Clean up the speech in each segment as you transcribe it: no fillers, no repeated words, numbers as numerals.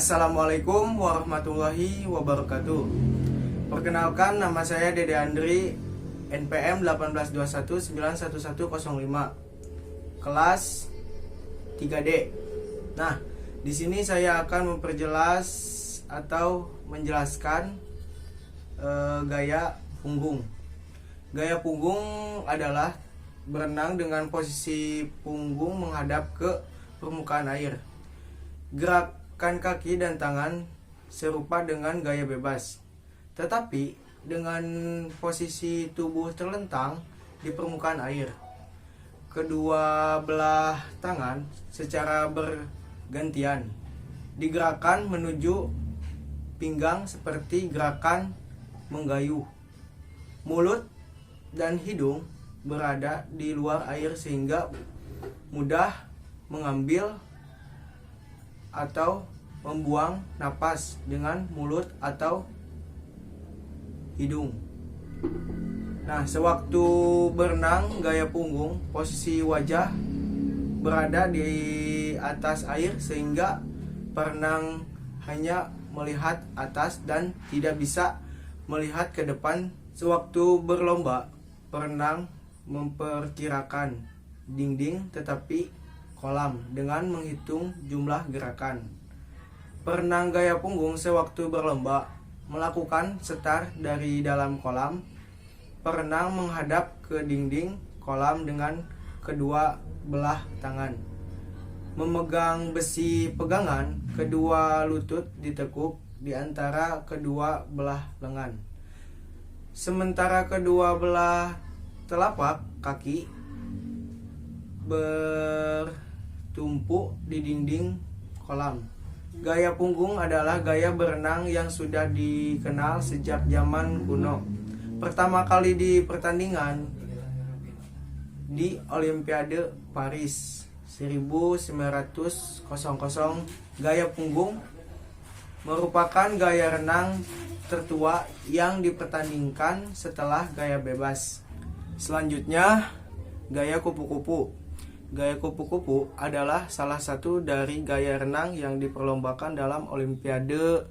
Assalamualaikum warahmatullahi wabarakatuh. Perkenalkan, nama saya Dede Andri, NPM 182191105, kelas 3D. Nah, di sini saya akan memperjelas atau menjelaskan gaya punggung. Gaya punggung adalah berenang dengan posisi punggung menghadap ke permukaan air. Gerakan kaki dan tangan serupa dengan gaya bebas, tetapi dengan posisi tubuh terlentang di permukaan air. Kedua belah tangan secara bergantian digerakkan menuju pinggang seperti gerakan menggayuh. Mulut dan hidung berada di luar air sehingga mudah mengambil atau membuang napas dengan mulut atau hidung. Nah, sewaktu berenang gaya punggung, posisi wajah berada di atas air sehingga perenang hanya melihat atas dan tidak bisa melihat ke depan. Sewaktu berlomba, perenang memperkirakan dinding tetapi kolam dengan menghitung jumlah gerakan. Perenang gaya punggung sewaktu berlomba melakukan start dari dalam kolam. Perenang menghadap ke dinding kolam dengan kedua belah tangan. Memegang besi pegangan, kedua lutut ditekuk di antara kedua belah lengan. Sementara kedua belah telapak kaki bertumpu di dinding kolam. Gaya punggung adalah gaya berenang yang sudah dikenal sejak zaman kuno. Pertama kali di pertandingan di Olimpiade Paris 1900, gaya punggung merupakan gaya renang tertua yang dipertandingkan setelah gaya bebas. Selanjutnya, gaya kupu-kupu. Gaya kupu-kupu adalah salah satu dari gaya renang yang diperlombakan dalam olimpiade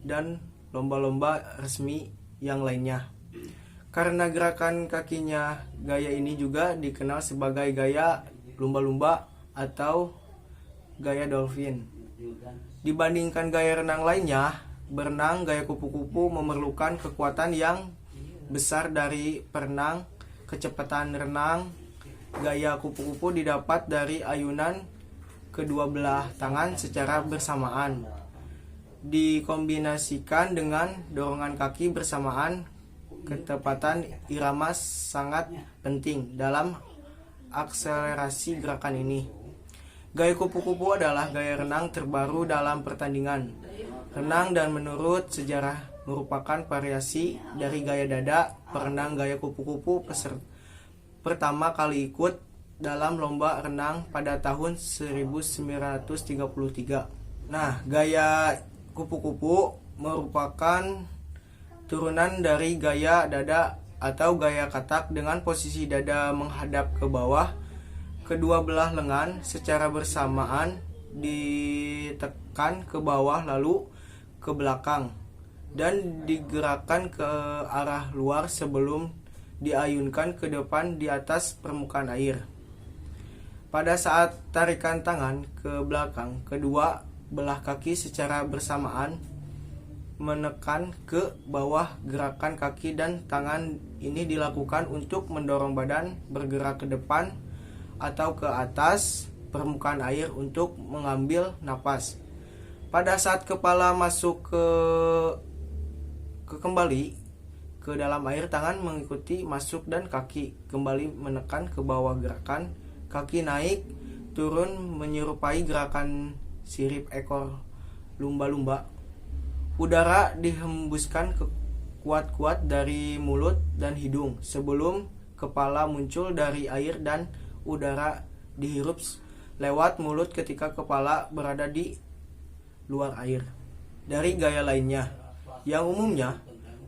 dan lomba-lomba resmi yang lainnya. Karena gerakan kakinya, gaya ini juga dikenal sebagai gaya lumba-lumba atau gaya dolphin. Dibandingkan gaya renang lainnya, berenang gaya kupu-kupu memerlukan kekuatan yang besar dari perenang. Kecepatan renang gaya kupu-kupu didapat dari ayunan kedua belah tangan secara bersamaan, dikombinasikan dengan dorongan kaki bersamaan. Ketepatan irama sangat penting dalam akselerasi gerakan ini. Gaya kupu-kupu adalah gaya renang terbaru dalam pertandingan renang dan menurut sejarah merupakan variasi dari gaya dada. Perenang gaya kupu-kupu pertama kali ikut dalam lomba renang pada tahun 1933. Nah, gaya kupu-kupu merupakan turunan dari gaya dada atau gaya katak dengan posisi dada menghadap ke bawah. Kedua belah lengan secara bersamaan ditekan ke bawah lalu ke belakang dan digerakkan ke arah luar sebelum diayunkan ke depan di atas permukaan air. Pada saat tarikan tangan ke belakang, kedua belah kaki secara bersamaan menekan ke bawah. Gerakan kaki dan tangan ini dilakukan untuk mendorong badan bergerak ke depan atau ke atas permukaan air untuk mengambil napas. Pada saat kepala masuk kembali ke dalam air, tangan mengikuti masuk dan kaki kembali menekan ke bawah. Gerakan kaki naik turun menyerupai gerakan sirip ekor lumba-lumba. Udara dihembuskan kuat-kuat dari mulut dan hidung sebelum kepala muncul dari air dan udara dihirup lewat mulut ketika kepala berada di luar air. Dari gaya lainnya yang umumnya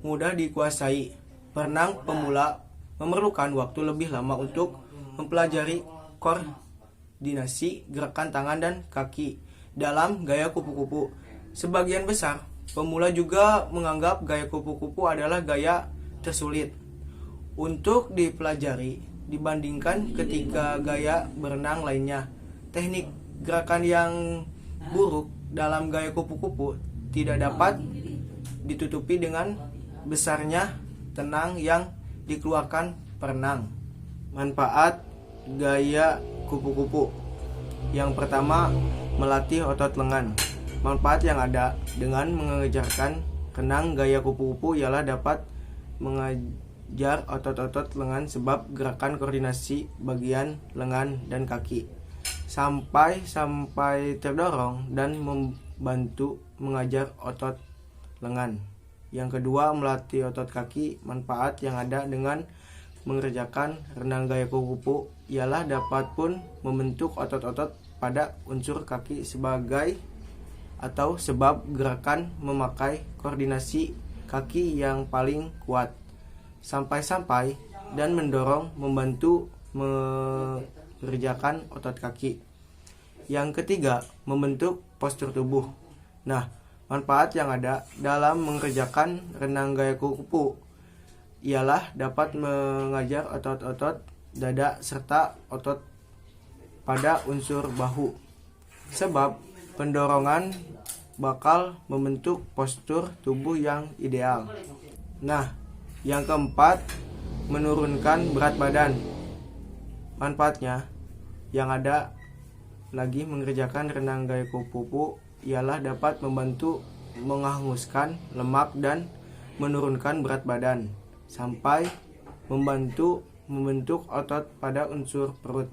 mudah dikuasai, perenang pemula memerlukan waktu lebih lama untuk mempelajari koordinasi gerakan tangan dan kaki dalam gaya kupu-kupu. Sebagian besar pemula juga menganggap gaya kupu-kupu adalah gaya tersulit untuk dipelajari dibandingkan ketiga gaya berenang lainnya. Teknik gerakan yang buruk dalam gaya kupu-kupu tidak dapat ditutupi dengan besarnya tenang yang dikeluarkan perenang. Manfaat gaya kupu-kupu. Yang pertama, melatih otot lengan. Manfaat yang ada dengan mengejarkan renang gaya kupu-kupu ialah dapat mengajar otot-otot lengan sebab gerakan koordinasi bagian lengan dan kaki sampai terdorong dan membantu mengajar otot lengan. Yang kedua, melatih otot kaki. Manfaat yang ada dengan mengerjakan renang gaya kupu-kupu ialah dapat pun membentuk otot-otot pada unsur kaki sebagai atau sebab gerakan memakai koordinasi kaki yang paling kuat sampai dan mendorong membantu mengerjakan otot kaki. Yang ketiga, membentuk postur tubuh. Nah, manfaat yang ada dalam mengerjakan renang gaya kupu-kupu ialah dapat mengajar otot-otot dada serta otot pada unsur bahu. Sebab pendorongan bakal membentuk postur tubuh yang ideal. Nah, yang keempat, menurunkan berat badan. Manfaatnya yang ada lagi mengerjakan renang gaya kupu-kupu ialah dapat membantu menghanguskan lemak dan menurunkan berat badan sampai membantu membentuk otot pada unsur perut.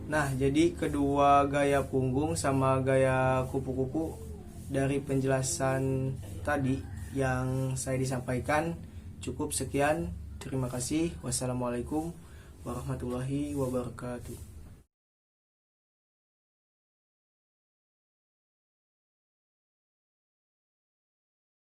Nah, jadi kedua gaya punggung sama gaya kupu-kupu dari penjelasan tadi yang saya disampaikan cukup sekian. Terima kasih. Wassalamualaikum warahmatullahi wabarakatuh.